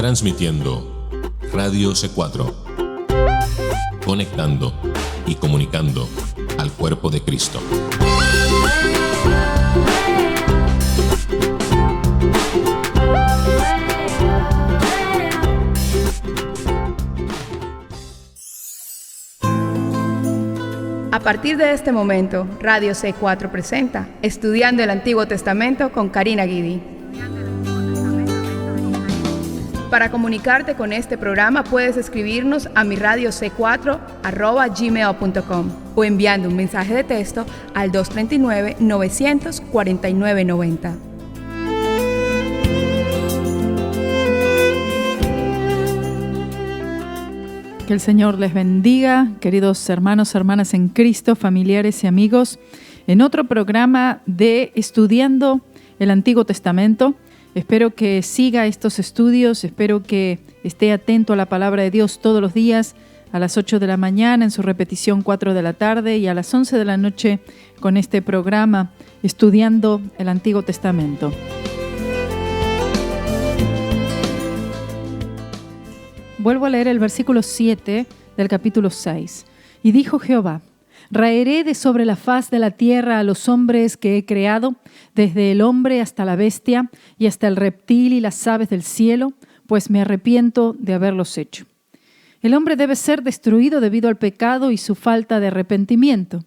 Transmitiendo Radio C4, conectando y comunicando al cuerpo de Cristo. A partir de este momento, Radio C4 presenta Estudiando el Antiguo Testamento con Karina Guidi. Para comunicarte con este programa puedes escribirnos a miradiocc4@gmail.com o enviando un mensaje de texto al 239-949-90. Que el Señor les bendiga, queridos hermanos, hermanas en Cristo, familiares y amigos, en otro programa de Estudiando el Antiguo Testamento. Espero que siga estos estudios, espero que esté atento a la palabra de Dios todos los días, a las 8 de la mañana, en su repetición 4 de la tarde y a las 11 de la noche con este programa Estudiando el Antiguo Testamento. Vuelvo a leer el versículo 7 del capítulo 6. Y dijo Jehová: raeré de sobre la faz de la tierra a los hombres que he creado, desde el hombre hasta la bestia, y hasta el reptil y las aves del cielo, pues me arrepiento de haberlos hecho. El hombre debe ser destruido debido al pecado y su falta de arrepentimiento.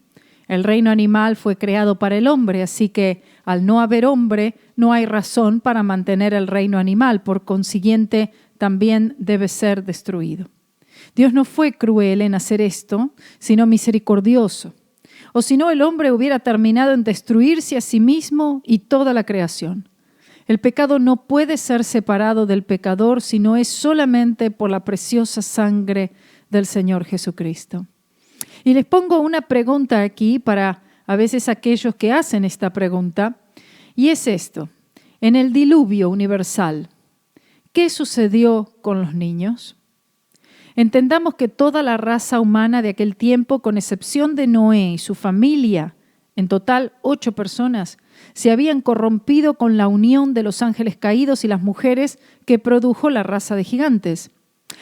El reino animal fue creado para el hombre, así que al no haber hombre, no hay razón para mantener el reino animal. Por consiguiente, también debe ser destruido. Dios no fue cruel en hacer esto, sino misericordioso. O si no, el hombre hubiera terminado en destruirse a sí mismo y toda la creación. El pecado no puede ser separado del pecador, sino es solamente por la preciosa sangre del Señor Jesucristo. Y les pongo una pregunta aquí para a veces aquellos que hacen esta pregunta, y es esto: en el diluvio universal, ¿qué sucedió con los niños? Entendamos que toda la raza humana de aquel tiempo, con excepción de Noé y su familia, en total 8 personas, se habían corrompido con la unión de los ángeles caídos y las mujeres que produjo la raza de gigantes.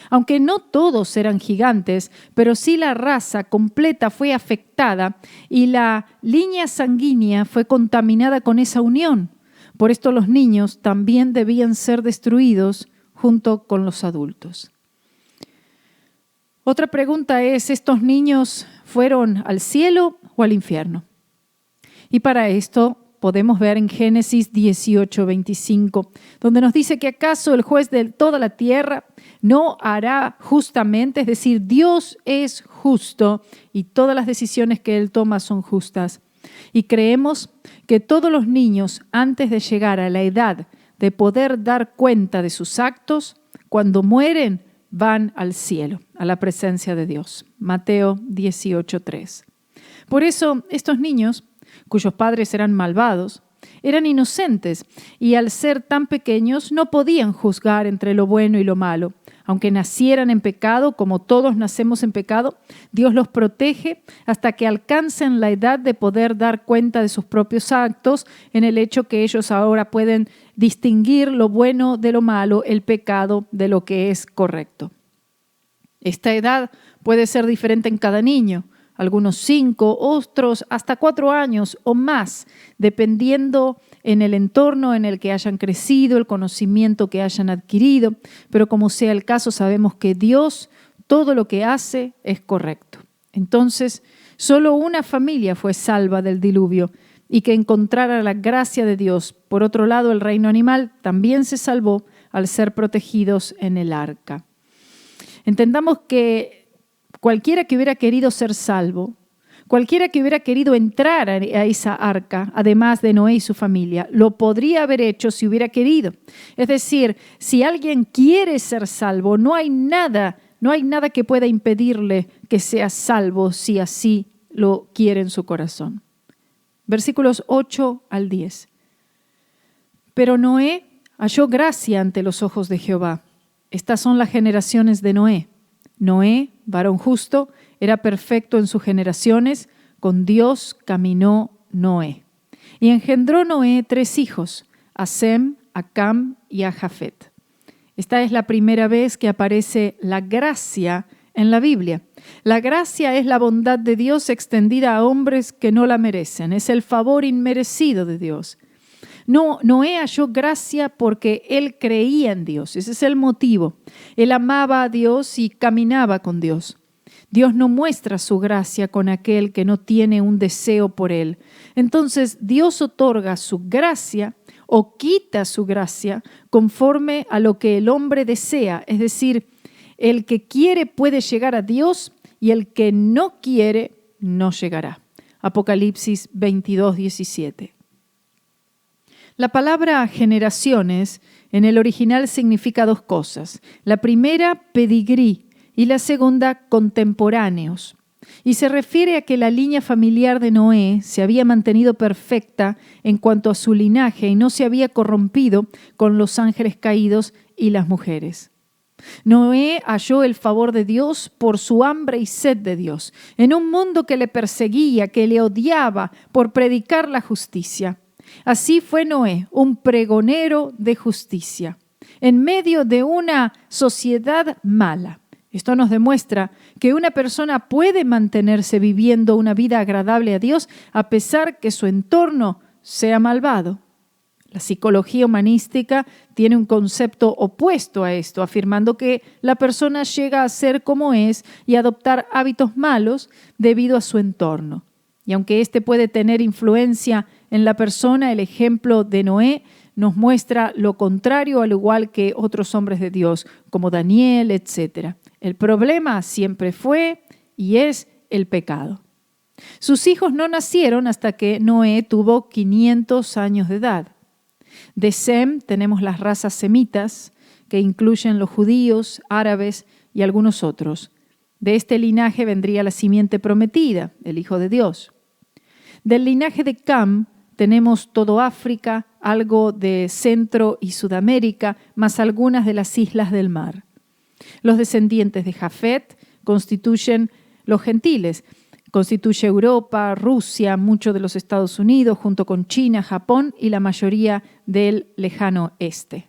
Aunque no todos eran gigantes, pero sí la raza completa fue afectada y la línea sanguínea fue contaminada con esa unión. Por esto los niños también debían ser destruidos junto con los adultos. Otra pregunta es: ¿estos niños fueron al cielo o al infierno? Y para esto podemos ver en Génesis 18:25, donde nos dice que acaso el juez de toda la tierra no hará justamente, es decir, Dios es justo y todas las decisiones que Él toma son justas. Y creemos que todos los niños, antes de llegar a la edad de poder dar cuenta de sus actos, cuando mueren, van al cielo, a la presencia de Dios. Mateo 18:3. Por eso, estos niños, cuyos padres eran malvados, eran inocentes y al ser tan pequeños no podían juzgar entre lo bueno y lo malo. Aunque nacieran en pecado, como todos nacemos en pecado, Dios los protege hasta que alcancen la edad de poder dar cuenta de sus propios actos, en el hecho que ellos ahora pueden distinguir lo bueno de lo malo, el pecado de lo que es correcto. Esta edad puede ser diferente en cada niño, algunos 5, otros hasta 4 años o más, dependiendo en el entorno en el que hayan crecido, el conocimiento que hayan adquirido, pero como sea el caso, sabemos que Dios todo lo que hace es correcto. Entonces, solo una familia fue salva del diluvio y que encontrara la gracia de Dios. Por otro lado, el reino animal también se salvó al ser protegidos en el arca. Entendamos que cualquiera que hubiera querido ser salvo, cualquiera que hubiera querido entrar a esa arca, además de Noé y su familia, lo podría haber hecho si hubiera querido. Es decir, si alguien quiere ser salvo, no hay nada que pueda impedirle que sea salvo si así lo quiere en su corazón. Versículos 8 al 10. Pero Noé halló gracia ante los ojos de Jehová. Estas son las generaciones de Noé. Noé, varón justo, era perfecto en sus generaciones, con Dios caminó Noé. Y engendró Noé 3 hijos, a Sem, a Cam y a Jafet. Esta es la primera vez que aparece la gracia en la Biblia. La gracia es la bondad de Dios extendida a hombres que no la merecen. Es el favor inmerecido de Dios. Noé halló gracia porque él creía en Dios. Ese es el motivo. Él amaba a Dios y caminaba con Dios. Dios no muestra su gracia con aquel que no tiene un deseo por él. Entonces, Dios otorga su gracia o quita su gracia conforme a lo que el hombre desea. Es decir, el que quiere puede llegar a Dios y el que no quiere no llegará. Apocalipsis 22:17. La palabra generaciones en el original significa dos cosas. La primera, pedigrí, y la segunda, contemporáneos. Y se refiere a que la línea familiar de Noé se había mantenido perfecta en cuanto a su linaje y no se había corrompido con los ángeles caídos y las mujeres. Noé halló el favor de Dios por su hambre y sed de Dios, en un mundo que le perseguía, que le odiaba por predicar la justicia. Así fue Noé, un pregonero de justicia, en medio de una sociedad mala. Esto nos demuestra que una persona puede mantenerse viviendo una vida agradable a Dios a pesar que su entorno sea malvado. La psicología humanística tiene un concepto opuesto a esto, afirmando que la persona llega a ser como es y adoptar hábitos malos debido a su entorno. Y aunque este puede tener influencia en la persona, el ejemplo de Noé nos muestra lo contrario, al igual que otros hombres de Dios, como Daniel, etc. El problema siempre fue y es el pecado. Sus hijos no nacieron hasta que Noé tuvo 500 años de edad. De Sem tenemos las razas semitas, que incluyen los judíos, árabes y algunos otros. De este linaje vendría la simiente prometida, el Hijo de Dios. Del linaje de Cam tenemos todo África, algo de Centro y Sudamérica, más algunas de las islas del mar. Los descendientes de Jafet constituyen los gentiles. Constituye Europa, Rusia, mucho de los Estados Unidos, junto con China, Japón y la mayoría del lejano este.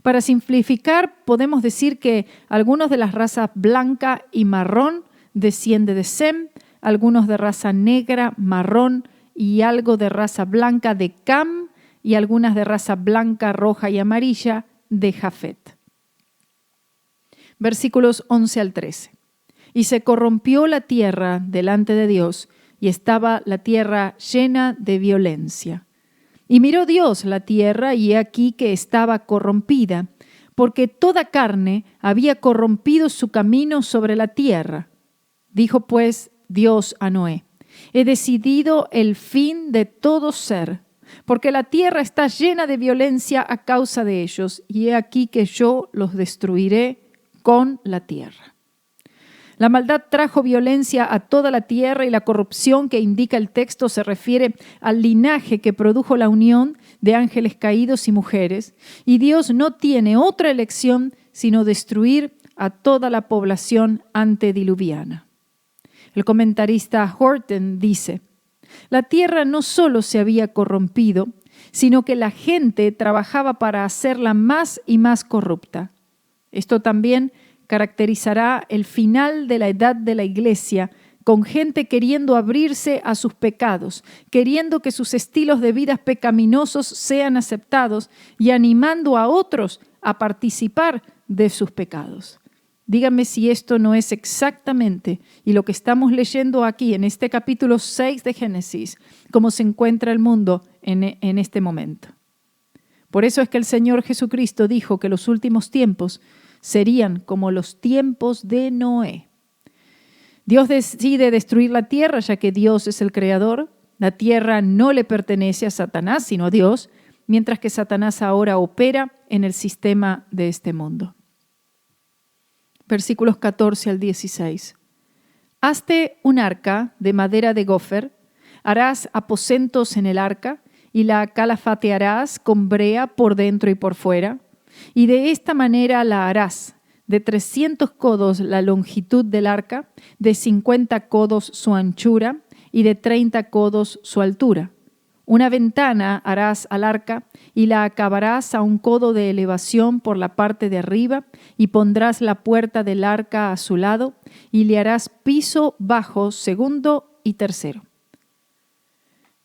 Para simplificar, podemos decir que algunos de las razas blanca y marrón descienden de Sem, algunos de raza negra, marrón y algo de raza blanca de Cam y algunas de raza blanca, roja y amarilla de Jafet. Versículos 11 al 13. Y se corrompió la tierra delante de Dios, y estaba la tierra llena de violencia. Y miró Dios la tierra, y he aquí que estaba corrompida, porque toda carne había corrompido su camino sobre la tierra. Dijo pues Dios a Noé: he decidido el fin de todo ser, porque la tierra está llena de violencia a causa de ellos, y he aquí que yo los destruiré con la tierra. La maldad trajo violencia a toda la tierra y la corrupción que indica el texto se refiere al linaje que produjo la unión de ángeles caídos y mujeres, y Dios no tiene otra elección sino destruir a toda la población antediluviana. El comentarista Horton dice: la tierra no solo se había corrompido, sino que la gente trabajaba para hacerla más y más corrupta. Esto también caracterizará el final de la edad de la iglesia, con gente queriendo abrirse a sus pecados, queriendo que sus estilos de vida pecaminosos sean aceptados y animando a otros a participar de sus pecados. Dígame si esto no es exactamente, y lo que estamos leyendo aquí en este capítulo 6 de Génesis, cómo se encuentra el mundo en este momento. Por eso es que el Señor Jesucristo dijo que los últimos tiempos serían como los tiempos de Noé. Dios decide destruir la tierra, ya que Dios es el creador. La tierra no le pertenece a Satanás, sino a Dios, mientras que Satanás ahora opera en el sistema de este mundo. Versículos 14 al 16. Hazte un arca de madera de gofer, harás aposentos en el arca y la calafatearás con brea por dentro y por fuera. Y de esta manera la harás: de 300 codos la longitud del arca, de 50 codos su anchura y de 30 codos su altura. Una ventana harás al arca y la acabarás a un codo de elevación por la parte de arriba y pondrás la puerta del arca a su lado y le harás piso bajo, segundo y tercero.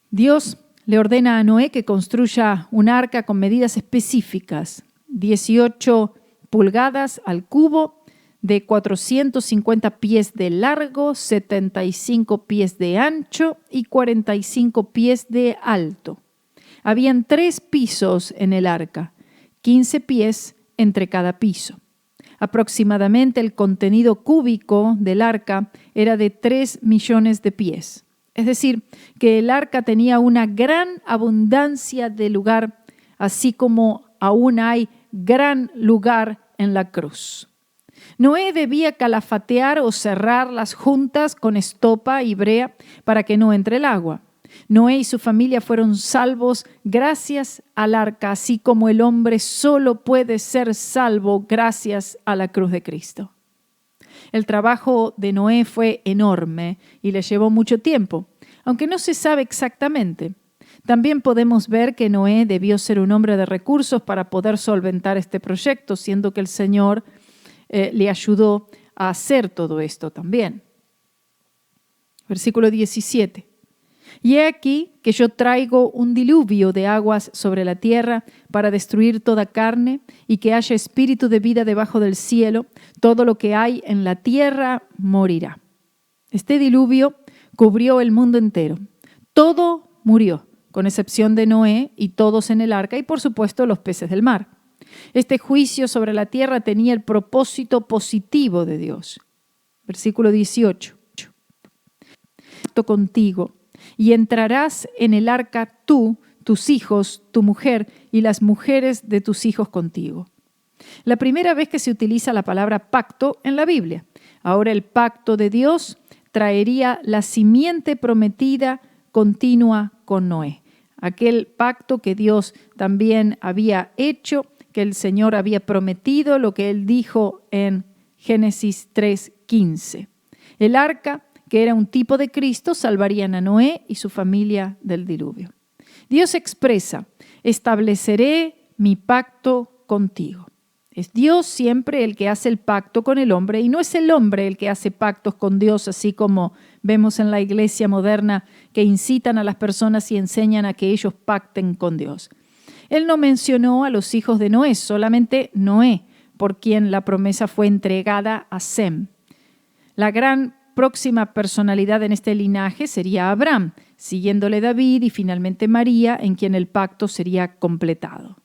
Dios le ordena a Noé que construya un arca con medidas específicas, 18 pulgadas al cubo, de 450 pies de largo, 75 pies de ancho y 45 pies de alto. Habían 3 pisos en el arca, 15 pies entre cada piso. Aproximadamente el contenido cúbico del arca era de 3 millones de pies. Es decir, que el arca tenía una gran abundancia de lugar, así como aún hay gran lugar en la cruz. Noé debía calafatear o cerrar las juntas con estopa y brea para que no entre el agua. Noé y su familia fueron salvos gracias al arca, así como el hombre solo puede ser salvo gracias a la cruz de Cristo. El trabajo de Noé fue enorme y le llevó mucho tiempo, aunque no se sabe exactamente. También podemos ver que Noé debió ser un hombre de recursos para poder solventar este proyecto, siendo que el Señor le ayudó a hacer todo esto también. Versículo 17. Y he aquí que yo traigo un diluvio de aguas sobre la tierra para destruir toda carne y que haya espíritu de vida debajo del cielo. Todo lo que hay en la tierra morirá. Este diluvio cubrió el mundo entero. Todo murió, con excepción de Noé y todos en el arca y por supuesto los peces del mar. Este juicio sobre la tierra tenía el propósito positivo de Dios. Versículo 18. Contigo, y entrarás en el arca tú, tus hijos, tu mujer y las mujeres de tus hijos contigo. La primera vez que se utiliza la palabra pacto en la Biblia. Ahora el pacto de Dios traería la simiente prometida continua con Noé. Aquel pacto que Dios también había hecho, que el Señor había prometido, lo que Él dijo en Génesis 3:15. El arca, que era un tipo de Cristo, salvarían a Noé y su familia del diluvio. Dios expresa: estableceré mi pacto contigo. Es Dios siempre el que hace el pacto con el hombre y no es el hombre el que hace pactos con Dios, así como vemos en la iglesia moderna que incitan a las personas y enseñan a que ellos pacten con Dios. Él no mencionó a los hijos de Noé, solamente Noé, por quien la promesa fue entregada a Sem. La gran próxima personalidad en este linaje sería Abraham, siguiéndole David y finalmente María, en quien el pacto sería completado.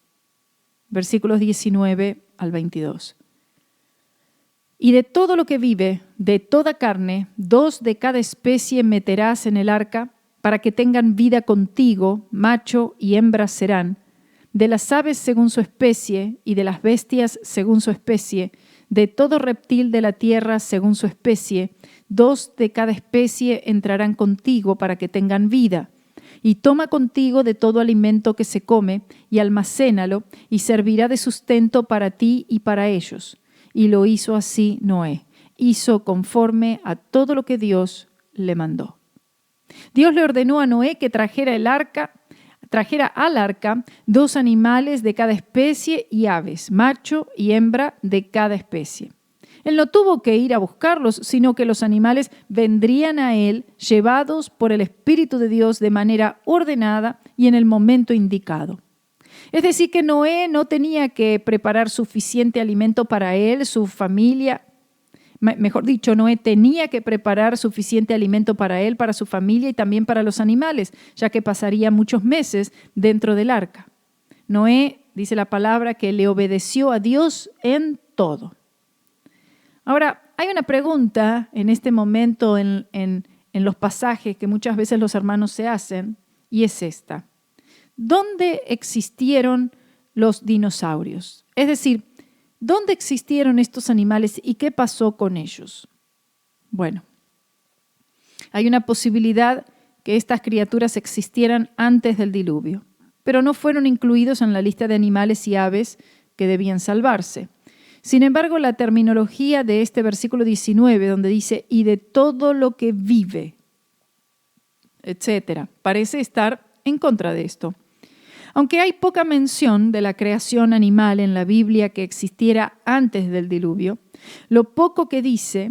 Versículos 19 al 22. Y de todo lo que vive, de toda carne, 2 de cada especie meterás en el arca, para que tengan vida contigo, macho y hembra serán, de las aves según su especie y de las bestias según su especie, de todo reptil de la tierra según su especie, 2 de cada especie entrarán contigo para que tengan vida. Y toma contigo de todo alimento que se come y almacénalo y servirá de sustento para ti y para ellos. Y lo hizo así Noé. Hizo conforme a todo lo que Dios le mandó. Dios le ordenó a Noé que trajera al arca 2 animales de cada especie y aves, macho y hembra de cada especie. Él no tuvo que ir a buscarlos, sino que los animales vendrían a él llevados por el Espíritu de Dios de manera ordenada y en el momento indicado. Es decir, que Noé no tenía que preparar suficiente alimento para él, su familia. Mejor dicho, Noé tenía que preparar suficiente alimento para él, para su familia y también para los animales, ya que pasaría muchos meses dentro del arca. Noé, dice la palabra, que le obedeció a Dios en todo. Ahora, hay una pregunta en este momento en los pasajes que muchas veces los hermanos se hacen, y es esta. ¿Dónde existieron los dinosaurios? Es decir, ¿dónde existieron estos animales y qué pasó con ellos? Bueno, hay una posibilidad que estas criaturas existieran antes del diluvio, pero no fueron incluidos en la lista de animales y aves que debían salvarse. Sin embargo, la terminología de este versículo 19, donde dice, y de todo lo que vive, etcétera, parece estar en contra de esto. Aunque hay poca mención de la creación animal en la Biblia que existiera antes del diluvio, lo poco que dice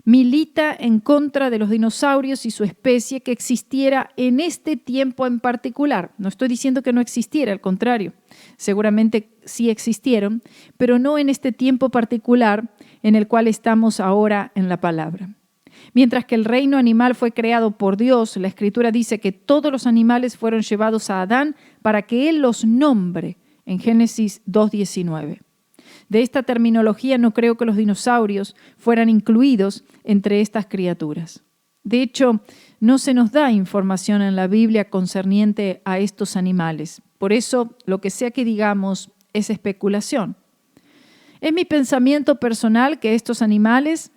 milita en contra de los dinosaurios y su especie que existiera en este tiempo en particular. No estoy diciendo que no existiera, al contrario, seguramente sí existieron, pero no en este tiempo particular en el cual estamos ahora en la palabra. Mientras que el reino animal fue creado por Dios, la Escritura dice que todos los animales fueron llevados a Adán para que él los nombre, en Génesis 2:19. De esta terminología no creo que los dinosaurios fueran incluidos entre estas criaturas. De hecho, no se nos da información en la Biblia concerniente a estos animales. Por eso, lo que sea que digamos es especulación. Es mi pensamiento personal que estos animales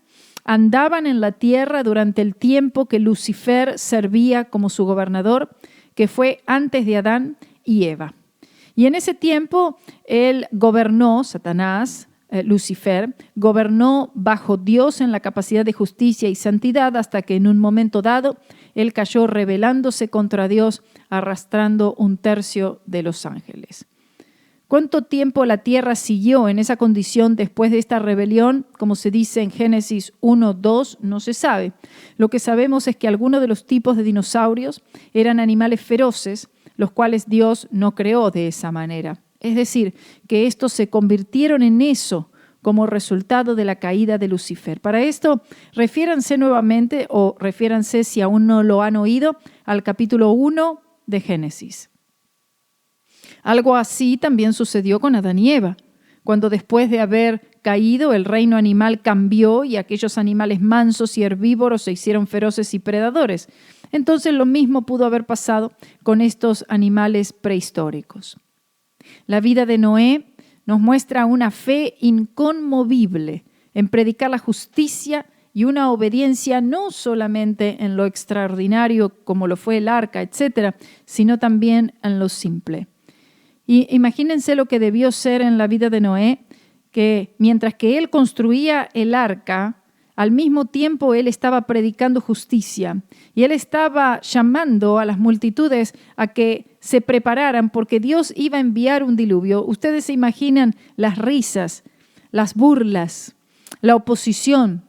andaban en la tierra durante el tiempo que Lucifer servía como su gobernador, que fue antes de Adán y Eva. Y en ese tiempo él gobernó, Satanás, Lucifer, gobernó bajo Dios en la capacidad de justicia y santidad hasta que en un momento dado él cayó rebelándose contra Dios, arrastrando 1/3 de los ángeles. ¿Cuánto tiempo la tierra siguió en esa condición después de esta rebelión? Como se dice en Génesis 1:2, no se sabe. Lo que sabemos es que algunos de los tipos de dinosaurios eran animales feroces, los cuales Dios no creó de esa manera. Es decir, que estos se convirtieron en eso como resultado de la caída de Lucifer. Para esto, refiéranse nuevamente, o refiéranse si aún no lo han oído, al capítulo 1 de Génesis. Algo así también sucedió con Adán y Eva, cuando después de haber caído el reino animal cambió y aquellos animales mansos y herbívoros se hicieron feroces y predadores. Entonces lo mismo pudo haber pasado con estos animales prehistóricos. La vida de Noé nos muestra una fe inconmovible en predicar la justicia y una obediencia no solamente en lo extraordinario como lo fue el arca, etcétera, sino también en lo simple. Y imagínense lo que debió ser en la vida de Noé, que mientras que él construía el arca, al mismo tiempo él estaba predicando justicia y él estaba llamando a las multitudes a que se prepararan porque Dios iba a enviar un diluvio. Ustedes se imaginan las risas, las burlas, la oposición,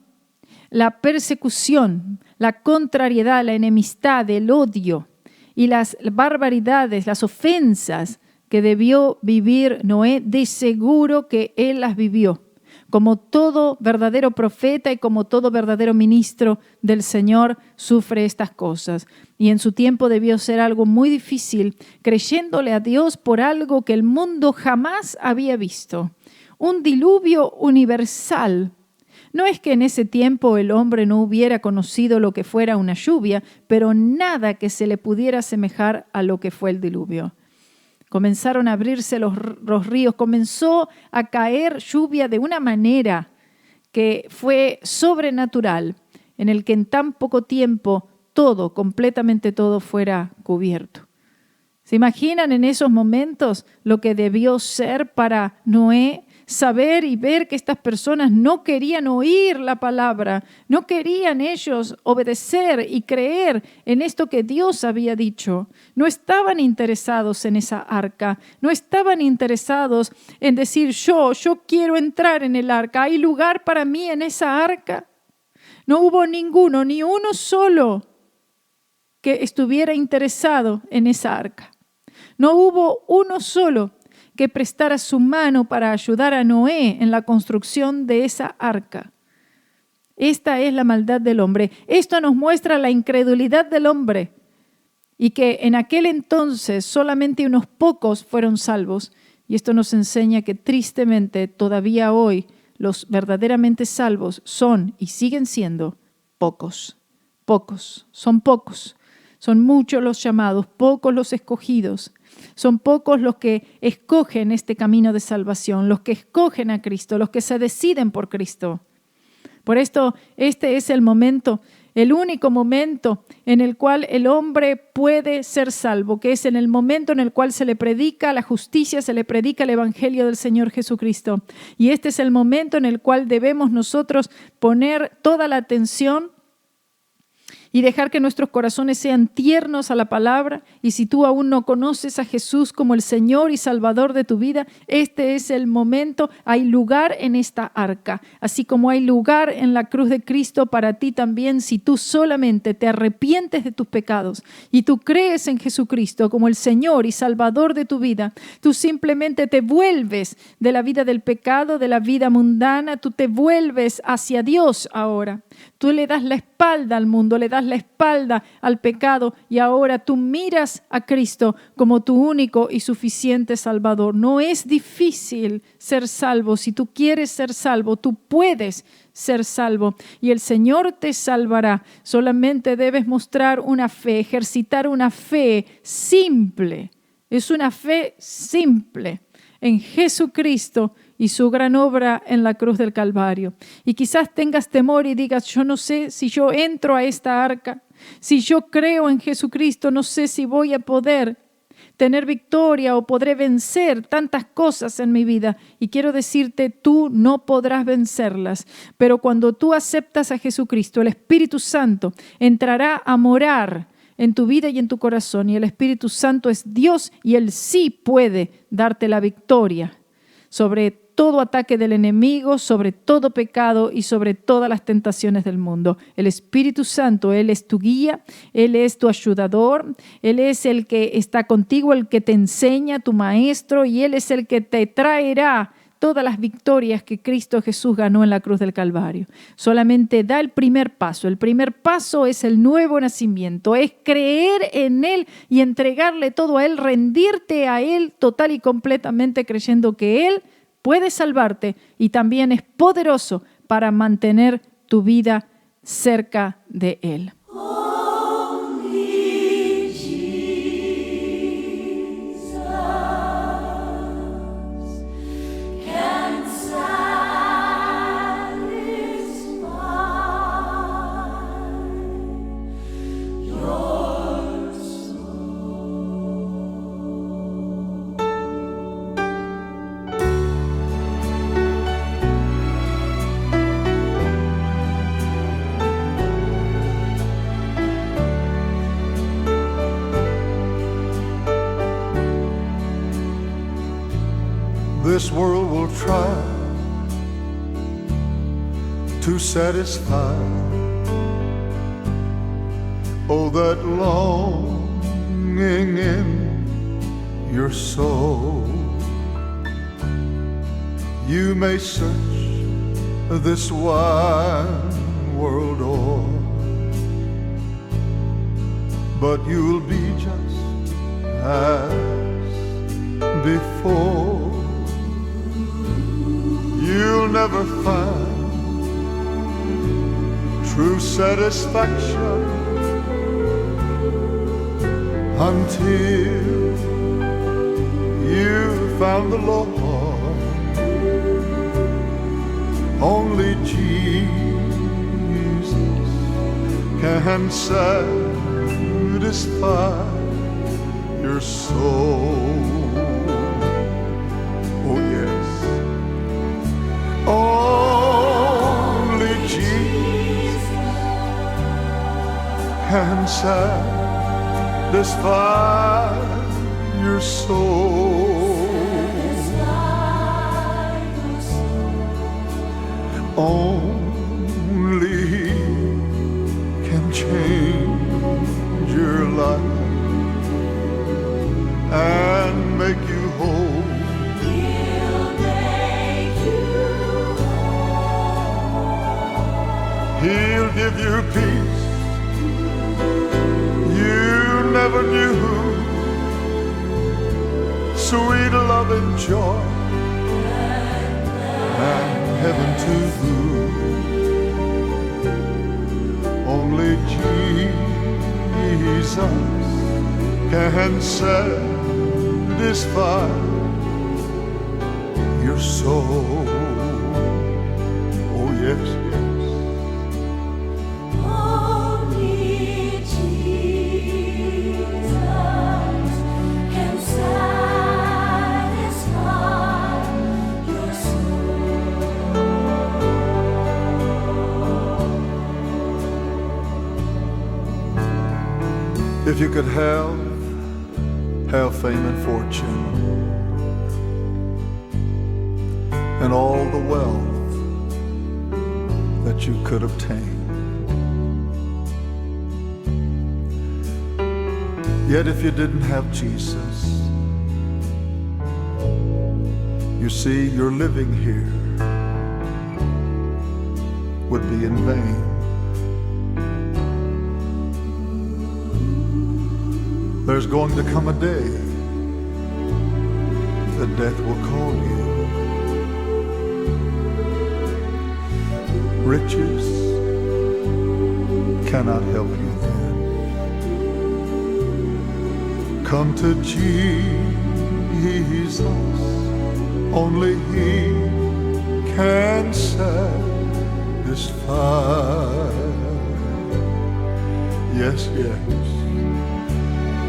la persecución, la contrariedad, la enemistad, el odio y las barbaridades, las ofensas que debió vivir Noé. De seguro que él las vivió. Como todo verdadero profeta y como todo verdadero ministro del Señor sufre estas cosas. Y en su tiempo debió ser algo muy difícil, creyéndole a Dios por algo que el mundo jamás había visto. Un diluvio universal. No es que en ese tiempo el hombre no hubiera conocido lo que fuera una lluvia, pero nada que se le pudiera asemejar a lo que fue el diluvio. Comenzaron a abrirse los ríos, comenzó a caer lluvia de una manera que fue sobrenatural, en el que en tan poco tiempo todo, completamente todo, fuera cubierto. ¿Se imaginan en esos momentos lo que debió ser para Noé? Saber y ver que estas personas no querían oír la palabra, no querían ellos obedecer y creer en esto que Dios había dicho. No estaban interesados en esa arca, no estaban interesados en decir yo quiero entrar en el arca, ¿hay lugar para mí en esa arca? No hubo ninguno, ni uno solo que estuviera interesado en esa arca. No hubo uno solo que prestara su mano para ayudar a Noé en la construcción de esa arca. Esta es la maldad del hombre. Esto nos muestra la incredulidad del hombre y que en aquel entonces solamente unos pocos fueron salvos. Y esto nos enseña que tristemente todavía hoy los verdaderamente salvos son y siguen siendo pocos. Pocos, son pocos. Son muchos los llamados, pocos los escogidos. Son pocos los que escogen este camino de salvación, los que escogen a Cristo, los que se deciden por Cristo. Por esto, este es el momento, el único momento en el cual el hombre puede ser salvo, que es en el momento en el cual se le predica la justicia, se le predica el evangelio del Señor Jesucristo. Y este es el momento en el cual debemos nosotros poner toda la atención y dejar que nuestros corazones sean tiernos a la palabra. Y si tú aún no conoces a Jesús como el Señor y Salvador de tu vida, este es el momento. Hay lugar en esta arca, así como hay lugar en la cruz de Cristo para ti también. Si tú solamente te arrepientes de tus pecados y tú crees en Jesucristo como el Señor y Salvador de tu vida, tú simplemente te vuelves de la vida del pecado, de la vida mundana, tú te vuelves hacia Dios ahora. Tú le das la espalda al mundo, le das la espalda al pecado y ahora tú miras a Cristo como tu único y suficiente Salvador. No es difícil ser salvo. Si tú quieres ser salvo, tú puedes ser salvo y el Señor te salvará. Solamente debes mostrar una fe, ejercitar una fe simple. Es una fe simple en Jesucristo y su gran obra en la cruz del Calvario. Y quizás tengas temor y digas, yo no sé si yo entro a esta arca, si yo creo en Jesucristo, no sé si voy a poder tener victoria o podré vencer tantas cosas en mi vida. Y quiero decirte, tú no podrás vencerlas, pero cuando tú aceptas a Jesucristo, el Espíritu Santo entrará a morar en tu vida y en tu corazón, y el Espíritu Santo es Dios y Él sí puede darte la victoria sobre todo ataque del enemigo, sobre todo pecado y sobre todas las tentaciones del mundo. El Espíritu Santo, Él es tu guía, Él es tu ayudador, Él es el que está contigo, el que te enseña, tu maestro, y Él es el que te traerá todas las victorias que Cristo Jesús ganó en la cruz del Calvario. Solamente da el primer paso. El primer paso es el nuevo nacimiento, es creer en Él y entregarle todo a Él, rendirte a Él total y completamente creyendo que Él puede salvarte y también es poderoso para mantener tu vida cerca de Él. This world will try to satisfy, oh, that longing in your soul. You may search this wide world o'er, but you'll be just as before. You'll never find true satisfaction until you found the Lord. Only Jesus can satisfy your soul. Oh yes, only Jesus can satisfy your soul. Only He can change your life and make you whole. He'll make you whole. He'll give you peace you never knew, sweet love and joy, and heaven too. Only Jesus can satisfy your soul. Oh yes, yes. Only Jesus can satisfy your soul. If you could have fame and fortune and all the wealth that you could obtain, yet if you didn't have Jesus, you see, your living here would be in vain. There's going to come a day that death will call you. Riches cannot help you then. Come to Jesus, only He can satisfy. Yes, yes.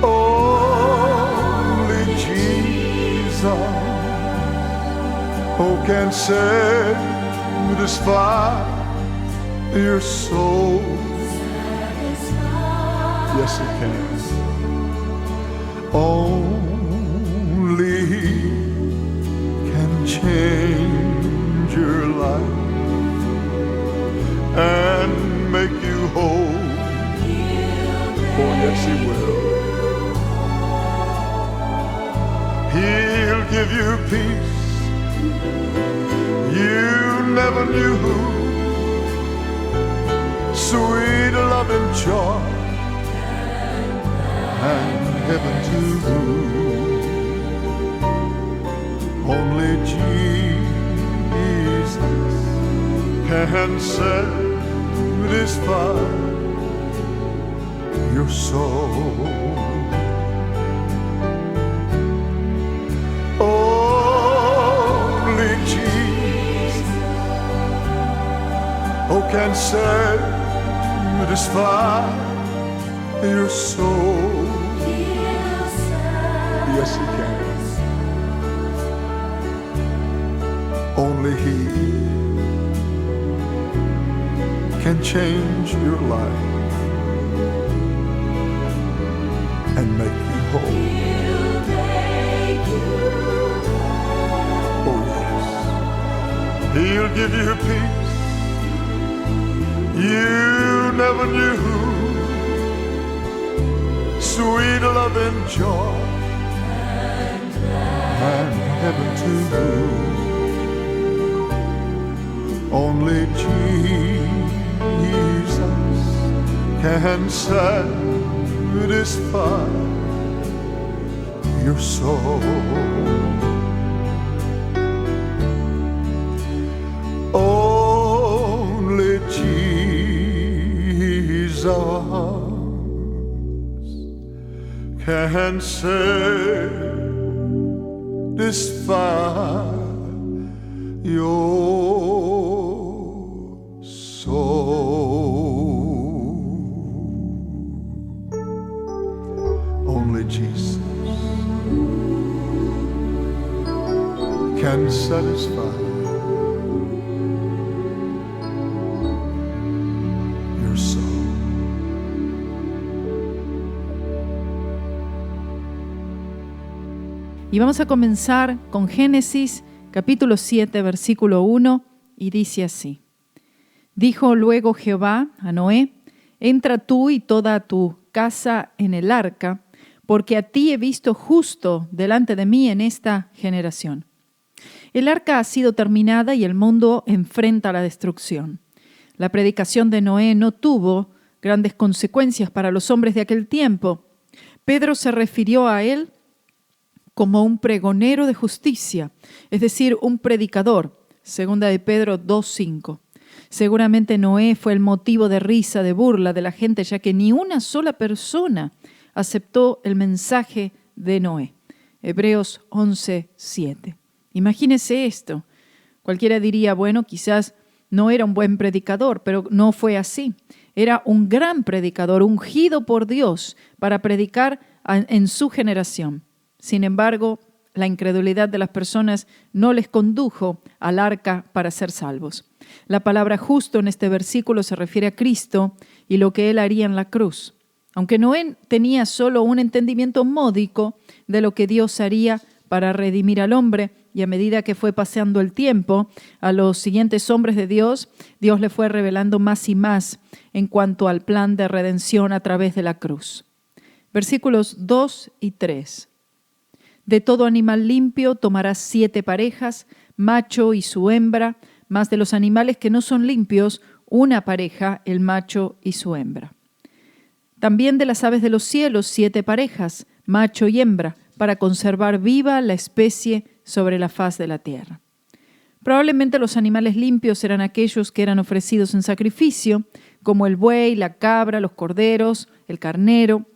Only Jesus, who can satisfy your soul. Yes, He can. Only He can change your life and make you whole. Oh, yes, He will. He'll give you peace you never knew, sweet love and joy, and heaven too. Only Jesus can satisfy your soul. Who can satisfy your soul? Yes, He can. Only He can change your life and make you whole. Oh, yes. He'll give you peace you never knew, sweet love and joy, and heaven too. Only Jesus can satisfy your soul. Only Jesus can satisfy your soul. Only Jesus can satisfy your soul. Y vamos a comenzar con Génesis capítulo 7, versículo 1, y dice así. Dijo luego Jehová a Noé, entra tú y toda tu casa en el arca, porque a ti he visto justo delante de mí en esta generación. El arca ha sido terminada y el mundo enfrenta la destrucción. La predicación de Noé no tuvo grandes consecuencias para los hombres de aquel tiempo. Pedro se refirió a él como un pregonero de justicia, es decir, un predicador, segunda de Pedro 2:5. Seguramente Noé fue el motivo de risa, de burla de la gente, ya que ni una sola persona aceptó el mensaje de Noé. Hebreos 11:7. Imagínese esto. Cualquiera diría, bueno, quizás no era un buen predicador, pero no fue así. Era un gran predicador, ungido por Dios para predicar en su generación. Sin embargo, la incredulidad de las personas no les condujo al arca para ser salvos. La palabra justo en este versículo se refiere a Cristo y lo que Él haría en la cruz. Aunque Noé tenía solo un entendimiento módico de lo que Dios haría para redimir al hombre, y a medida que fue pasando el tiempo, a los siguientes hombres de Dios, Dios le fue revelando más y más en cuanto al plan de redención a través de la cruz. Versículos 2 y 3. De todo animal limpio tomarás 7 parejas, macho y su hembra, más de los animales que no son limpios, una pareja, el macho y su hembra. También de las aves de los cielos 7 parejas, macho y hembra, para conservar viva la especie sobre la faz de la tierra. Probablemente los animales limpios eran aquellos que eran ofrecidos en sacrificio, como el buey, la cabra, los corderos, el carnero.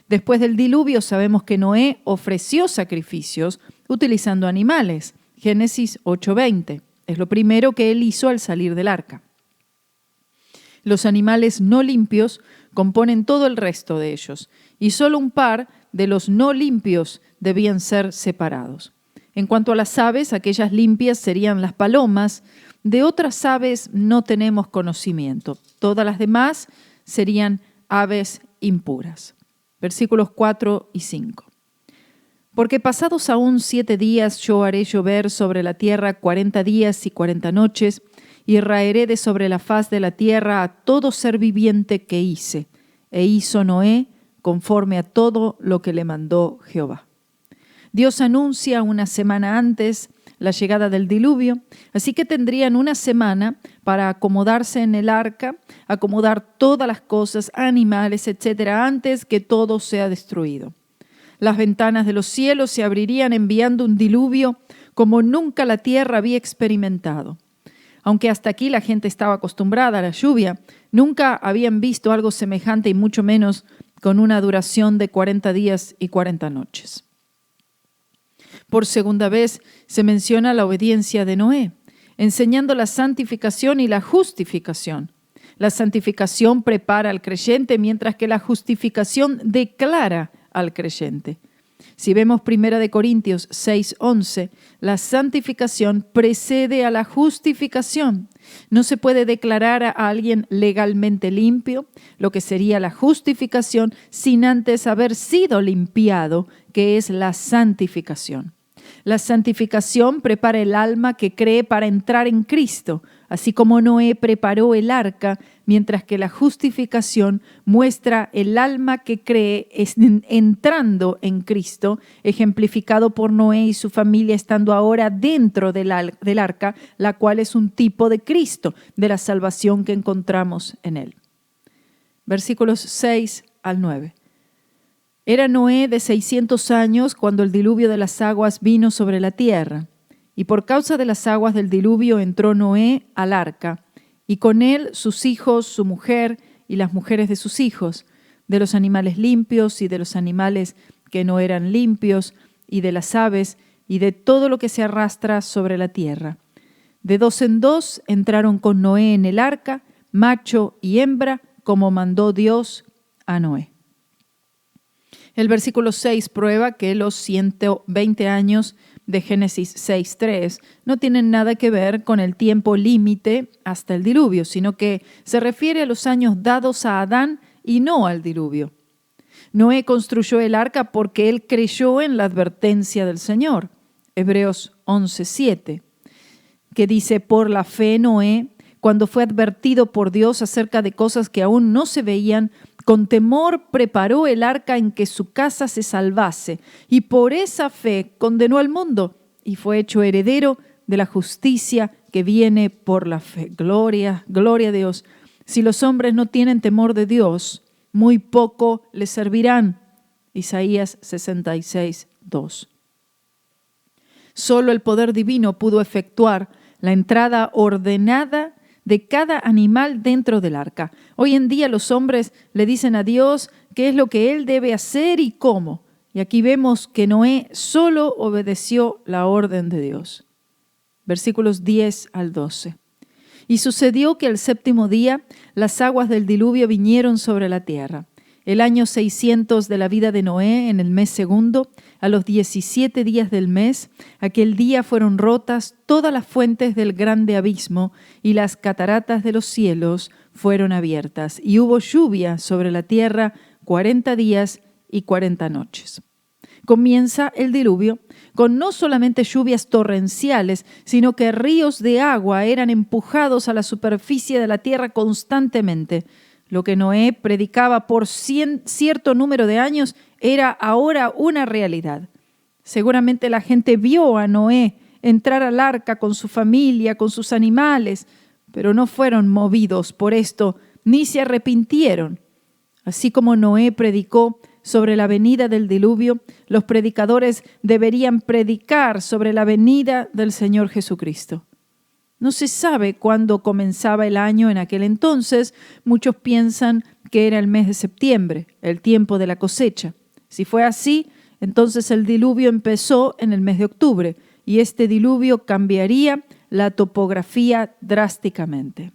Después del diluvio sabemos que Noé ofreció sacrificios utilizando animales. Génesis 8:20. Es lo primero que él hizo al salir del arca. Los animales no limpios componen todo el resto de ellos, y solo un par de los no limpios debían ser separados. En cuanto a las aves, aquellas limpias serían las palomas. De otras aves no tenemos conocimiento. Todas las demás serían aves impuras. Versículos 4 y 5. Porque pasados aún 7 días yo haré llover sobre la tierra 40 días y 40 noches, y raeré de sobre la faz de la tierra a todo ser viviente que hice. E hizo Noé conforme a todo lo que le mandó Jehová. Dios anuncia una semana antes la llegada del diluvio, así que tendrían una semana para acomodarse en el arca, acomodar todas las cosas, animales, etcétera, antes que todo sea destruido. Las ventanas de los cielos se abrirían enviando un diluvio como nunca la tierra había experimentado. Aunque hasta aquí la gente estaba acostumbrada a la lluvia, nunca habían visto algo semejante y mucho menos con una duración de 40 días y 40 noches. Por segunda vez se menciona la obediencia de Noé, enseñando la santificación y la justificación. La santificación prepara al creyente, mientras que la justificación declara al creyente. Si vemos 1 Corintios 6:11, la santificación precede a la justificación. No se puede declarar a alguien legalmente limpio, lo que sería la justificación, sin antes haber sido limpiado, que es la santificación. La santificación prepara el alma que cree para entrar en Cristo, así como Noé preparó el arca, mientras que la justificación muestra el alma que cree entrando en Cristo, ejemplificado por Noé y su familia estando ahora dentro del arca, la cual es un tipo de Cristo, de la salvación que encontramos en él. Versículos 6 al 9. Era Noé de 600 años cuando el diluvio de las aguas vino sobre la tierra. Y por causa de las aguas del diluvio entró Noé al arca, y con él sus hijos, su mujer y las mujeres de sus hijos, de los animales limpios y de los animales que no eran limpios, y de las aves y de todo lo que se arrastra sobre la tierra. De 2 en 2 entraron con Noé en el arca, macho y hembra, como mandó Dios a Noé. El versículo 6 prueba que los 120 años de Génesis 6:3 no tienen nada que ver con el tiempo límite hasta el diluvio, sino que se refiere a los años dados a Adán y no al diluvio. Noé construyó el arca porque él creyó en la advertencia del Señor. Hebreos 11:7, que dice: por la fe Noé, cuando fue advertido por Dios acerca de cosas que aún no se veían, con temor preparó el arca en que su casa se salvase, y por esa fe condenó al mundo, y fue hecho heredero de la justicia que viene por la fe. Gloria, gloria a Dios. Si los hombres no tienen temor de Dios, muy poco les servirán. Isaías 66:2. Solo el poder divino pudo efectuar la entrada ordenada de cada animal dentro del arca. Hoy en día los hombres le dicen a Dios qué es lo que Él debe hacer y cómo. Y aquí vemos que Noé solo obedeció la orden de Dios. Versículos 10 al 12. Y sucedió que al 7º día las aguas del diluvio vinieron sobre la tierra. El año 600 de la vida de Noé, en el mes segundo, a los 17 días del mes, aquel día fueron rotas todas las fuentes del grande abismo y las cataratas de los cielos fueron abiertas. Y hubo lluvia sobre la tierra 40 días y 40 noches. Comienza el diluvio con no solamente lluvias torrenciales, sino que ríos de agua eran empujados a la superficie de la tierra constantemente. Lo que Noé predicaba por cierto número de años era ahora una realidad. Seguramente la gente vio a Noé entrar al arca con su familia, con sus animales, pero no fueron movidos por esto, ni se arrepintieron. Así como Noé predicó sobre la venida del diluvio, los predicadores deberían predicar sobre la venida del Señor Jesucristo. No se sabe cuándo comenzaba el año en aquel entonces. Muchos piensan que era el mes de septiembre, el tiempo de la cosecha. Si fue así, entonces el diluvio empezó en el mes de octubre y este diluvio cambiaría la topografía drásticamente.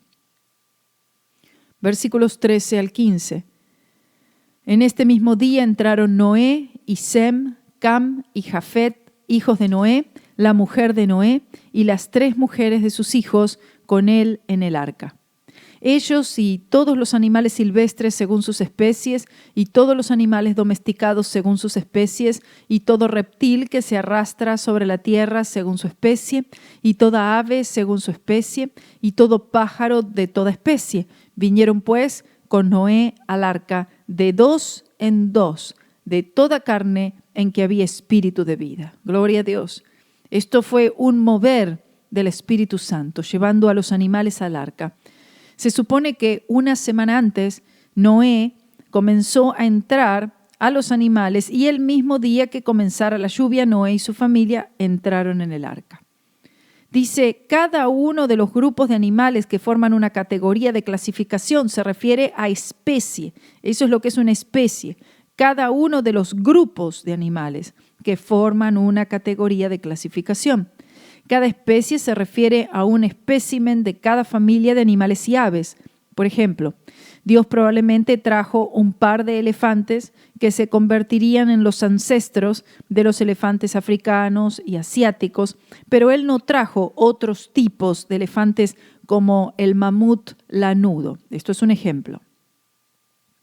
Versículos 13 al 15. En este mismo día entraron Noé y Sem, Cam y Jafet, hijos de Noé, la mujer de Noé y las 3 mujeres de sus hijos con él en el arca. Ellos y todos los animales silvestres según sus especies, y todos los animales domesticados según sus especies, y todo reptil que se arrastra sobre la tierra según su especie, y toda ave según su especie, y todo pájaro de toda especie. Vinieron pues con Noé al arca de 2 en 2, de toda carne en que había espíritu de vida. Gloria a Dios. Esto fue un mover del Espíritu Santo, llevando a los animales al arca. Se supone que una semana antes, Noé comenzó a entrar a los animales y el mismo día que comenzara la lluvia, Noé y su familia entraron en el arca. Dice, cada uno de los grupos de animales que forman una categoría de clasificación se refiere a especie. Eso es lo que es una especie. Cada uno de los grupos de animales que forman una categoría de clasificación. Cada especie se refiere a un espécimen de cada familia de animales y aves. Por ejemplo, Dios probablemente trajo un par de elefantes que se convertirían en los ancestros de los elefantes africanos y asiáticos, pero Él no trajo otros tipos de elefantes como el mamut lanudo. Esto es un ejemplo.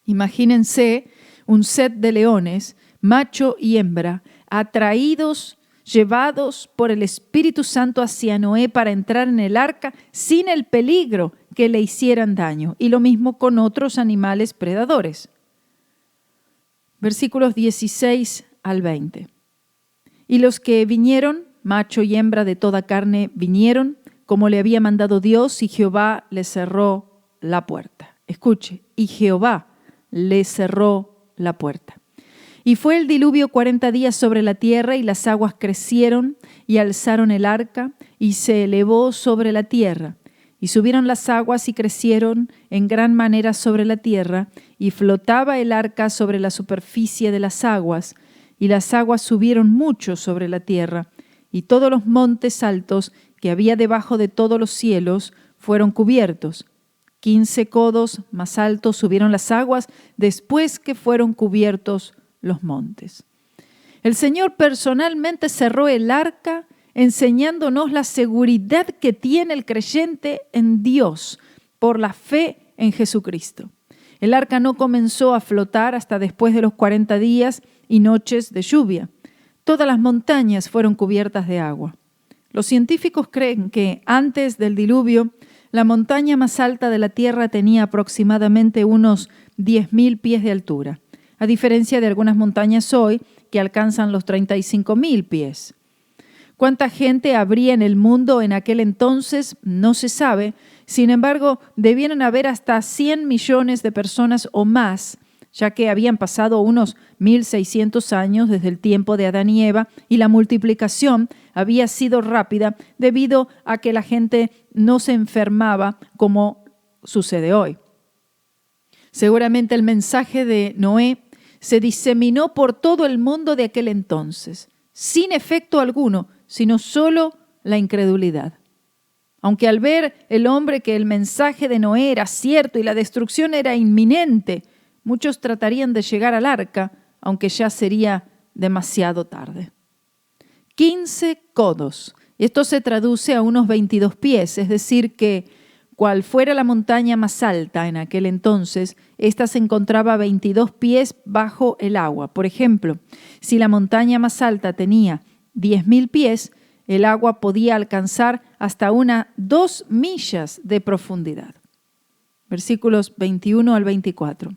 Imagínense un set de leones, macho y hembra, llevados por el Espíritu Santo hacia Noé para entrar en el arca sin el peligro que le hicieran daño. Y lo mismo con otros animales predadores. Versículos 16 al 20. Y los que vinieron, macho y hembra de toda carne, vinieron, como le había mandado Dios, y Jehová le cerró la puerta. Escuche, y Jehová le cerró la puerta. Y fue el diluvio 40 días sobre la tierra, y las aguas crecieron y alzaron el arca, y se elevó sobre la tierra. Y subieron las aguas y crecieron en gran manera sobre la tierra, y flotaba el arca sobre la superficie de las aguas, y las aguas subieron mucho sobre la tierra, y todos los montes altos que había debajo de todos los cielos fueron cubiertos. 15 codos más altos subieron las aguas después que fueron cubiertos los montes. El Señor personalmente cerró el arca, enseñándonos la seguridad que tiene el creyente en Dios por la fe en Jesucristo. El arca no comenzó a flotar hasta después de los 40 días y noches de lluvia. Todas las montañas fueron cubiertas de agua. Los científicos creen que antes del diluvio, la montaña más alta de la tierra tenía aproximadamente unos 10.000 pies de altura, a diferencia de algunas montañas hoy que alcanzan los 35.000 pies. ¿Cuánta gente habría en el mundo en aquel entonces? No se sabe. Sin embargo, debieron haber hasta 100 millones de personas o más, ya que habían pasado unos 1.600 años desde el tiempo de Adán y Eva, y la multiplicación había sido rápida debido a que la gente no se enfermaba como sucede hoy. Seguramente el mensaje de Noé se diseminó por todo el mundo de aquel entonces, sin efecto alguno, sino solo la incredulidad. Aunque al ver el hombre que el mensaje de Noé era cierto y la destrucción era inminente, muchos tratarían de llegar al arca, aunque ya sería demasiado tarde. 15 codos. Esto se traduce a unos 22 pies, es decir que cual fuera la montaña más alta en aquel entonces, ésta se encontraba a 22 pies bajo el agua. Por ejemplo, si la montaña más alta tenía 10.000 pies, el agua podía alcanzar hasta 2 millas de profundidad. Versículos 21 al 24.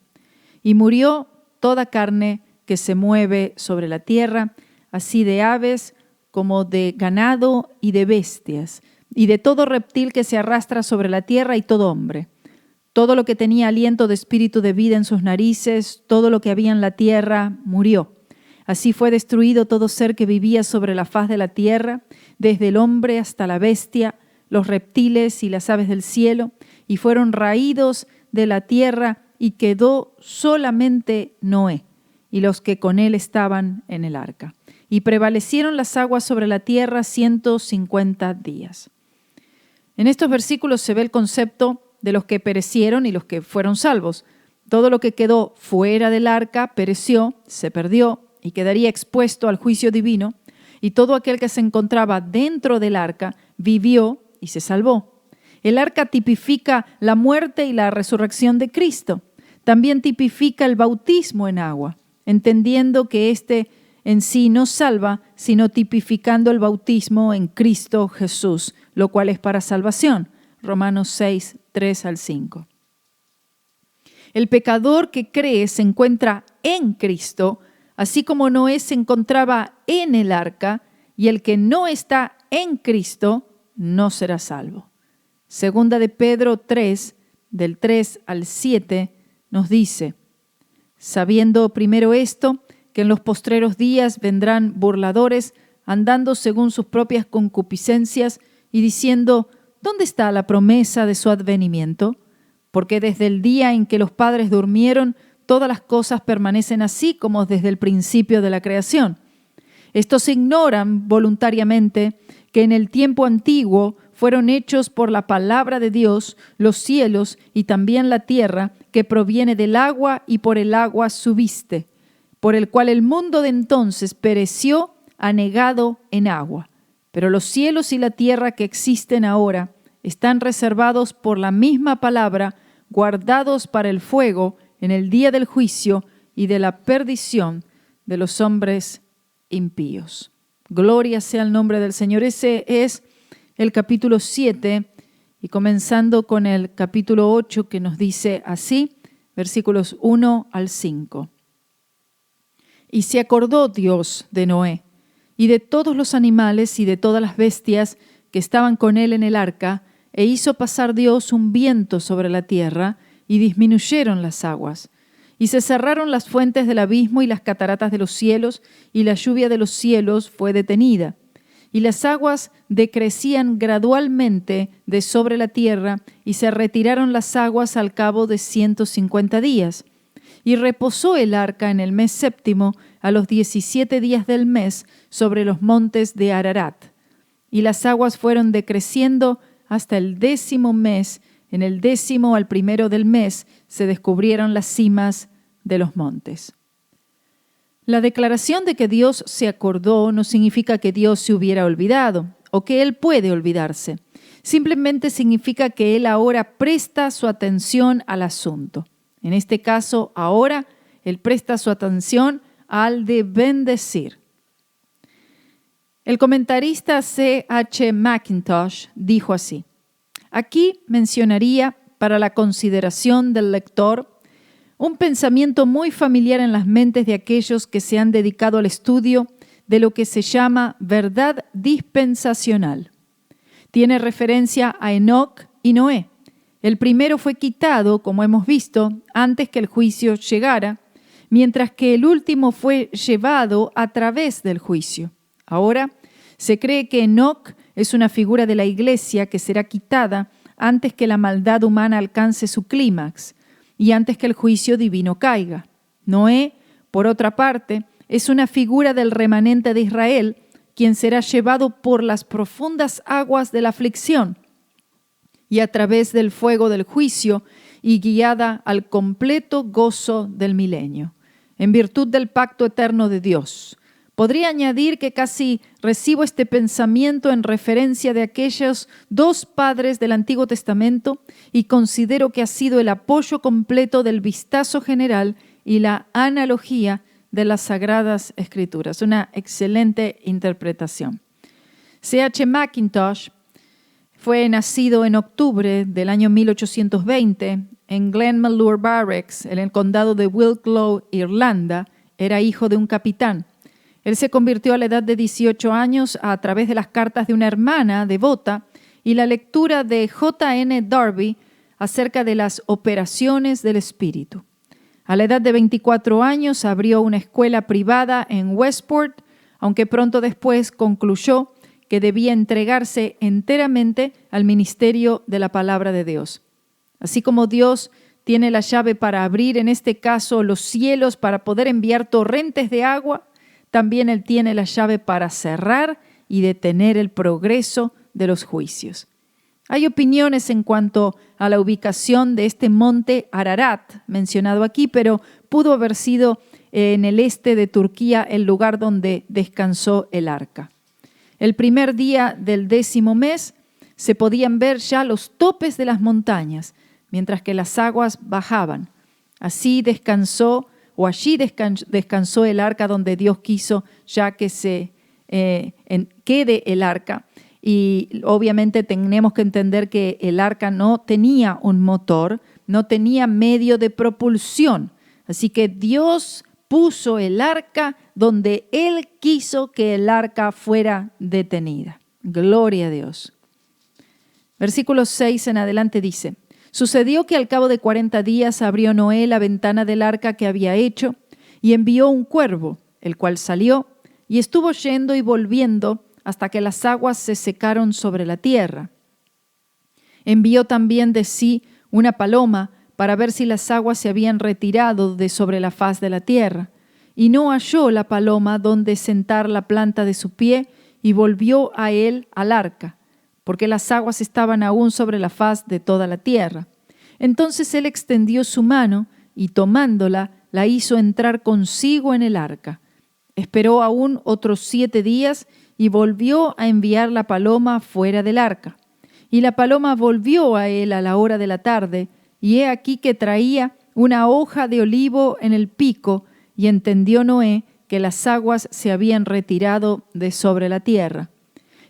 Y murió toda carne que se mueve sobre la tierra, así de aves como de ganado y de bestias, y de todo reptil que se arrastra sobre la tierra y todo hombre. Todo lo que tenía aliento de espíritu de vida en sus narices, todo lo que había en la tierra, murió. Así fue destruido todo ser que vivía sobre la faz de la tierra, desde el hombre hasta la bestia, los reptiles y las aves del cielo, y fueron raídos de la tierra, y quedó solamente Noé y los que con él estaban en el arca. Y prevalecieron las aguas sobre la tierra 150 días. En estos versículos se ve el concepto de los que perecieron y los que fueron salvos. Todo lo que quedó fuera del arca pereció, se perdió y quedaría expuesto al juicio divino, y todo aquel que se encontraba dentro del arca vivió y se salvó. El arca tipifica la muerte y la resurrección de Cristo. También tipifica el bautismo en agua, entendiendo que este en sí no salva, sino tipificando el bautismo en Cristo Jesús, lo cual es para salvación. Romanos 6, 3 al 5. El pecador que cree se encuentra en Cristo, así como Noé se encontraba en el arca, y el que no está en Cristo no será salvo. Segunda de Pedro 3, del 3 al 7, nos dice: sabiendo primero esto, que en los postreros días vendrán burladores, andando según sus propias concupiscencias, y diciendo: ¿dónde está la promesa de su advenimiento? Porque desde el día en que los padres durmieron, todas las cosas permanecen así como desde el principio de la creación. Estos ignoran voluntariamente que en el tiempo antiguo fueron hechos por la palabra de Dios los cielos y también la tierra, que proviene del agua y por el agua subiste, por el cual el mundo de entonces pereció anegado en agua. Pero los cielos y la tierra que existen ahora están reservados por la misma palabra, guardados para el fuego en el día del juicio y de la perdición de los hombres impíos. Gloria sea el nombre del Señor. Ese es el capítulo 7, y comenzando con el capítulo 8, que nos dice así, versículos 1 al 5. Y se acordó Dios de Noé, y de todos los animales y de todas las bestias que estaban con él en el arca, e hizo pasar Dios un viento sobre la tierra, y disminuyeron las aguas. Y se cerraron las fuentes del abismo y las cataratas de los cielos, y la lluvia de los cielos fue detenida. Y las aguas decrecían gradualmente de sobre la tierra, y se retiraron las aguas al cabo de 150 días. Y reposó el arca en el mes séptimo, a los 17 días del mes, sobre los montes de Ararat. Y las aguas fueron decreciendo hasta el 10º mes. En el 10º al 1 del mes se descubrieron las cimas de los montes. La declaración de que Dios se acordó no significa que Dios se hubiera olvidado o que Él puede olvidarse. Simplemente significa que Él ahora presta su atención al asunto. En este caso, ahora Él presta su atención al de bendecir. El comentarista C.H. Mackintosh dijo así: aquí mencionaría para la consideración del lector un pensamiento muy familiar en las mentes de aquellos que se han dedicado al estudio de lo que se llama verdad dispensacional. Tiene referencia a Enoc y Noé. El primero fue quitado, como hemos visto, antes que el juicio llegara, mientras que el último fue llevado a través del juicio. Ahora, se cree que Enoc es una figura de la iglesia que será quitada antes que la maldad humana alcance su clímax y antes que el juicio divino caiga. Noé, por otra parte, es una figura del remanente de Israel, quien será llevado por las profundas aguas de la aflicción y a través del fuego del juicio y guiada al completo gozo del milenio, en virtud del pacto eterno de Dios. Podría añadir que casi recibo este pensamiento en referencia de aquellos dos padres del Antiguo Testamento y considero que ha sido el apoyo completo del vistazo general y la analogía de las Sagradas Escrituras. Una excelente interpretación. C.H. Mackintosh fue nacido en octubre del año 1820 en Glenmalure Barracks, en el condado de Wicklow, Irlanda. Era hijo de un capitán. Él se convirtió a la edad de 18 años a través de las cartas de una hermana devota y la lectura de J.N. Darby acerca de las operaciones del Espíritu. A la edad de 24 años abrió una escuela privada en Westport, aunque pronto después concluyó que debía entregarse enteramente al ministerio de la palabra de Dios. Así como Dios tiene la llave para abrir, en este caso, los cielos para poder enviar torrentes de agua, también Él tiene la llave para cerrar y detener el progreso de los juicios. Hay opiniones en cuanto a la ubicación de este monte Ararat, mencionado aquí, pero pudo haber sido en el este de Turquía el lugar donde descansó el arca. El primer día del 10º mes se podían ver ya los topes de las montañas, mientras que las aguas bajaban. Allí descansó el arca donde Dios quiso ya que quede el arca. Y obviamente tenemos que entender que el arca no tenía un motor, no tenía medio de propulsión. Así que Dios puso el arca donde Él quiso que el arca fuera detenida. Gloria a Dios. Versículo 6 en adelante dice: Sucedió que al cabo de 40 días abrió Noé la ventana del arca que había hecho y envió un cuervo, el cual salió y estuvo yendo y volviendo hasta que las aguas se secaron sobre la tierra. Envió también de sí una paloma para ver si las aguas se habían retirado de sobre la faz de la tierra. Y no halló la paloma donde sentar la planta de su pie, y volvió a él al arca, porque las aguas estaban aún sobre la faz de toda la tierra. Entonces él extendió su mano, y tomándola, la hizo entrar consigo en el arca. Esperó aún otros 7 días, y volvió a enviar la paloma fuera del arca. Y la paloma volvió a él a la hora de la tarde, y he aquí que traía una hoja de olivo en el pico, y entendió Noé que las aguas se habían retirado de sobre la tierra.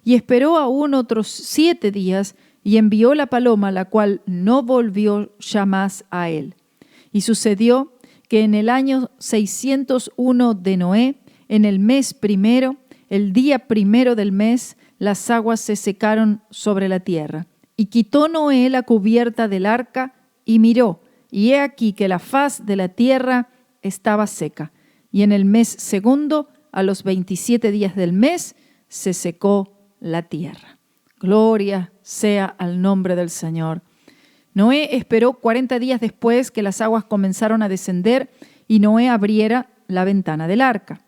Y esperó aún otros 7 días, y envió la paloma, la cual no volvió ya más a él. Y sucedió que en el año 601 de Noé, en el mes primero, el día primero del mes, las aguas se secaron sobre la tierra. Y quitó Noé la cubierta del arca, y miró, y he aquí que la faz de la tierra estaba seca. Y en el mes segundo, a los 27 días del mes, se secó la tierra. Gloria sea al nombre del Señor. Noé esperó 40 días después que las aguas comenzaron a descender, y Noé abriera la ventana del arca.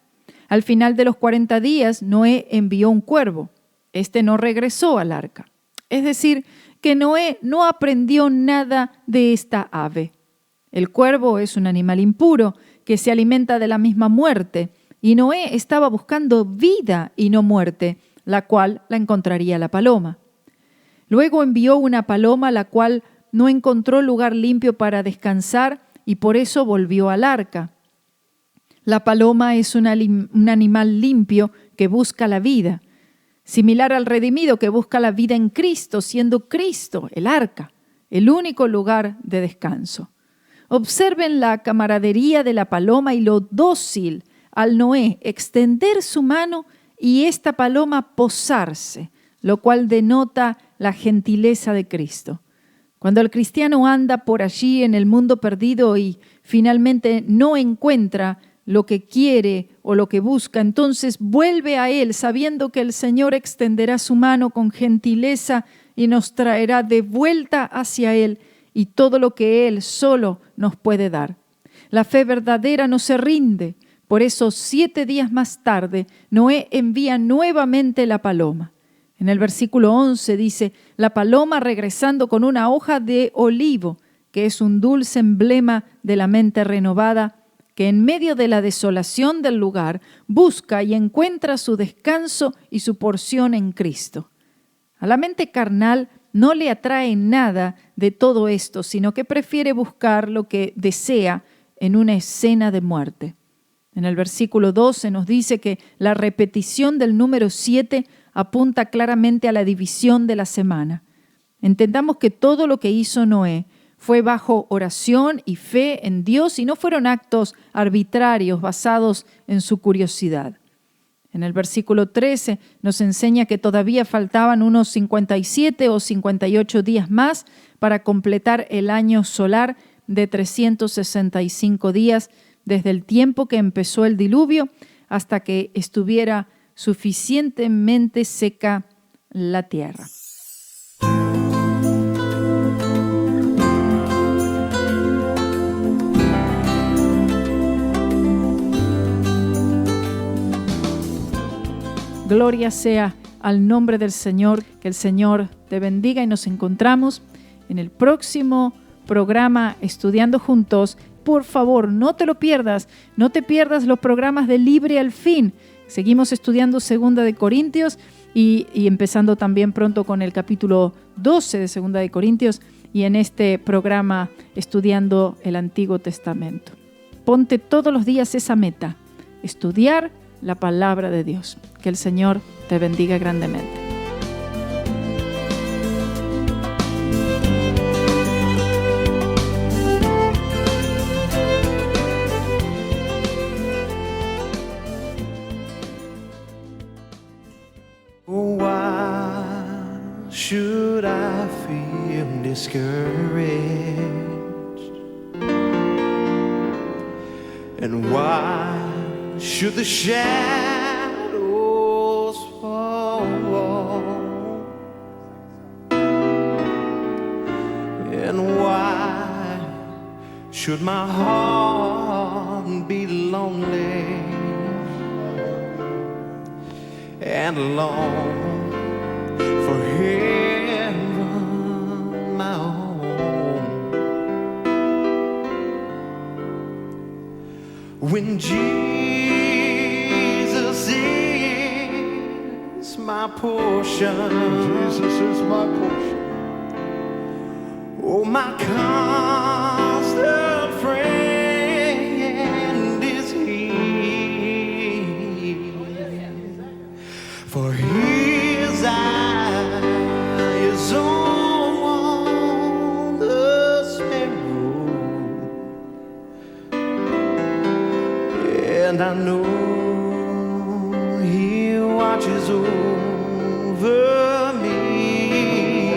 Al final de los 40 días, Noé envió un cuervo. Este no regresó al arca. Es decir, que Noé no aprendió nada de esta ave. El cuervo es un animal impuro que se alimenta de la misma muerte, y Noé estaba buscando vida y no muerte, la cual la encontraría la paloma. Luego envió una paloma, la cual no encontró lugar limpio para descansar, y por eso volvió al arca. La paloma es un animal limpio que busca la vida, similar al redimido que busca la vida en Cristo, siendo Cristo, el arca, el único lugar de descanso. Observen la camaradería de la paloma y lo dócil al Noé extender su mano y esta paloma posarse, lo cual denota la gentileza de Cristo. Cuando el cristiano anda por allí en el mundo perdido y finalmente no encuentra lo que quiere o lo que busca, entonces vuelve a Él sabiendo que el Señor extenderá su mano con gentileza y nos traerá de vuelta hacia Él y todo lo que Él solo nos puede dar. La fe verdadera no se rinde. Por eso 7 días más tarde, Noé envía nuevamente la paloma. En el versículo 11 dice: la paloma regresando con una hoja de olivo, que es un dulce emblema de la mente renovada, que en medio de la desolación del lugar busca y encuentra su descanso y su porción en Cristo. A la mente carnal no le atrae nada de todo esto, sino que prefiere buscar lo que desea en una escena de muerte. En el versículo 12 nos dice que la repetición del número 7 apunta claramente a la división de la semana. Entendamos que todo lo que hizo Noé fue bajo oración y fe en Dios y no fueron actos arbitrarios basados en su curiosidad. En el versículo 13 nos enseña que todavía faltaban unos 57 o 58 días más para completar el año solar de 365 días desde el tiempo que empezó el diluvio hasta que estuviera suficientemente seca la tierra. Gloria sea al nombre del Señor, que el Señor te bendiga y nos encontramos en el próximo programa Estudiando Juntos. Por favor, no te lo pierdas, no te pierdas los programas de Libre al Fin. Seguimos estudiando 2 de Corintios y empezando también pronto con el capítulo 12 de 2 de Corintios y en este programa estudiando el Antiguo Testamento. Ponte todos los días esa meta, estudiar la palabra de Dios. Que el Señor te bendiga grandemente. Why should I feel discouraged? And why should the shadows fall? And why should my heart be lonely and long for heaven, my home? When Jesus is my portion, Jesus is my portion. oh, my constant friend is He. For His eye is on the sparrow, and I know He watches over me.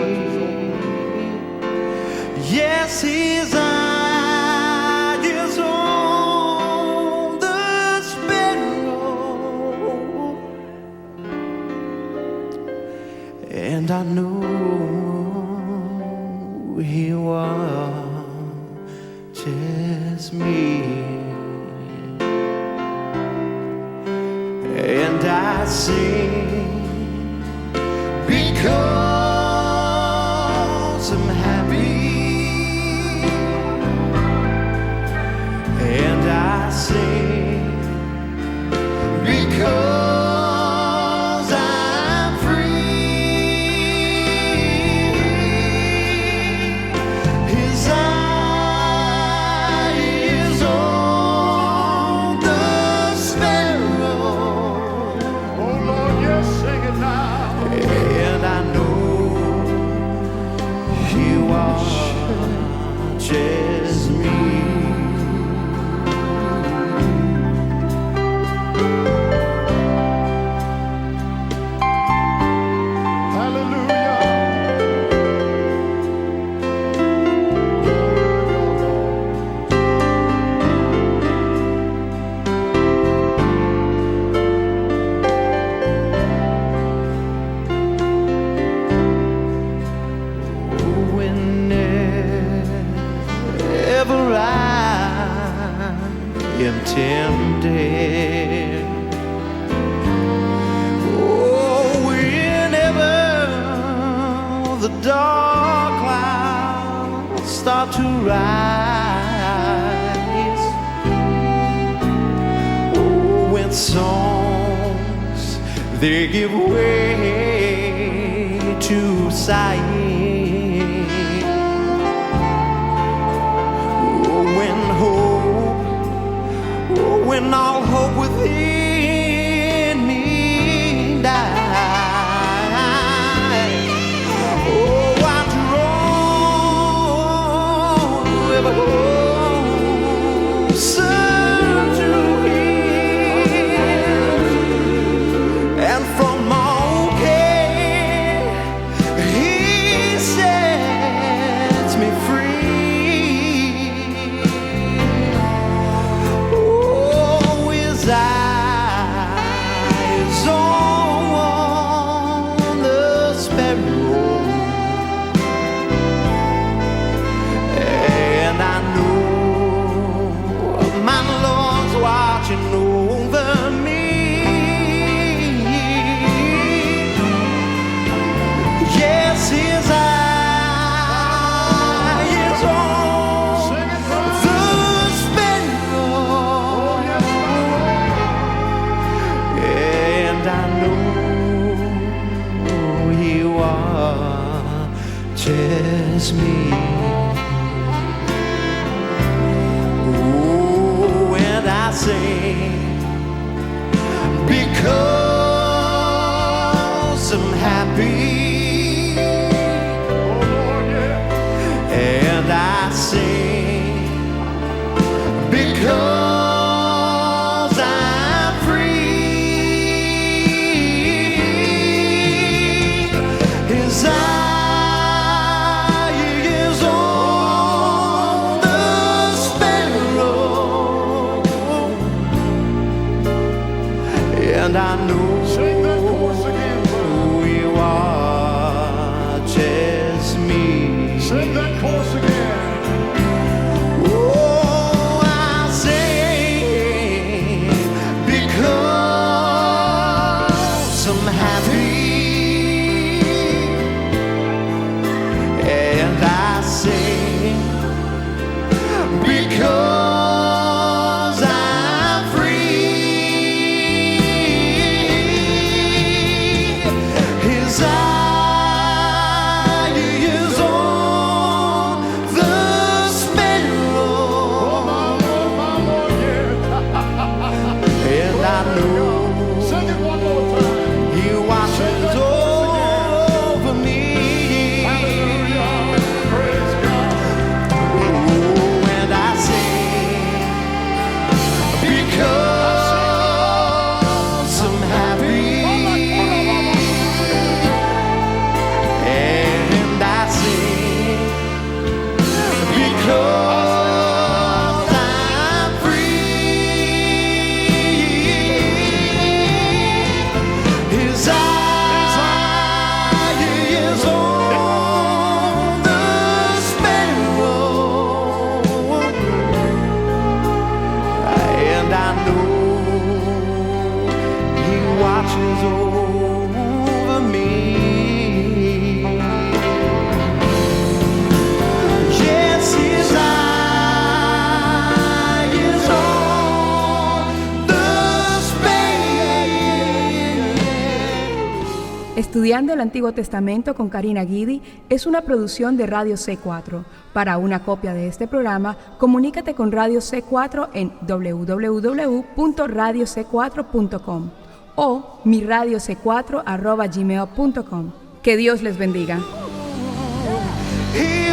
Yes, His eye is on the sparrow, and I know He watches me. And I sing because I'm happy, and I sing because I'm free. His eye is on the sparrow, Oh Lord, yes, sing it now. and I know He watches me. Whenever I am tempted, oh, whenever the dark clouds start to rise, when songs they give way to sighing. Oh, when hope, oh, when all hope within me dies. Oh, I draw ever closer to Him, and from all care He sets me free. Oh, His eyes on the sparrow, and I know my Lord's watching over me. Yes, His eye is on the sparrow, and I know He watches me. Oh, and I sing because I'm happy. And I sing because I'm free. His eye is on the sparrow, and I know He watches me. Sing that chorus again. Oh, I sing because I'm happy, and I sing because I'm free. His eye is on the sparrow, and I know Sing it one more time. He watches over me. Praise God. Oh, and I sing because I'm happy, and I sing because I'm free. His eye is on the sparrow, and I know He watches over me. Yes, His eye is on the sparrow. Estudiando el Antiguo Testamento con Karina Guidi es una producción de Radio C4. Para una copia de este programa, comunícate con Radio C4 en www.radioc4.com o miradioc4@gmail.com. Que Dios les bendiga. He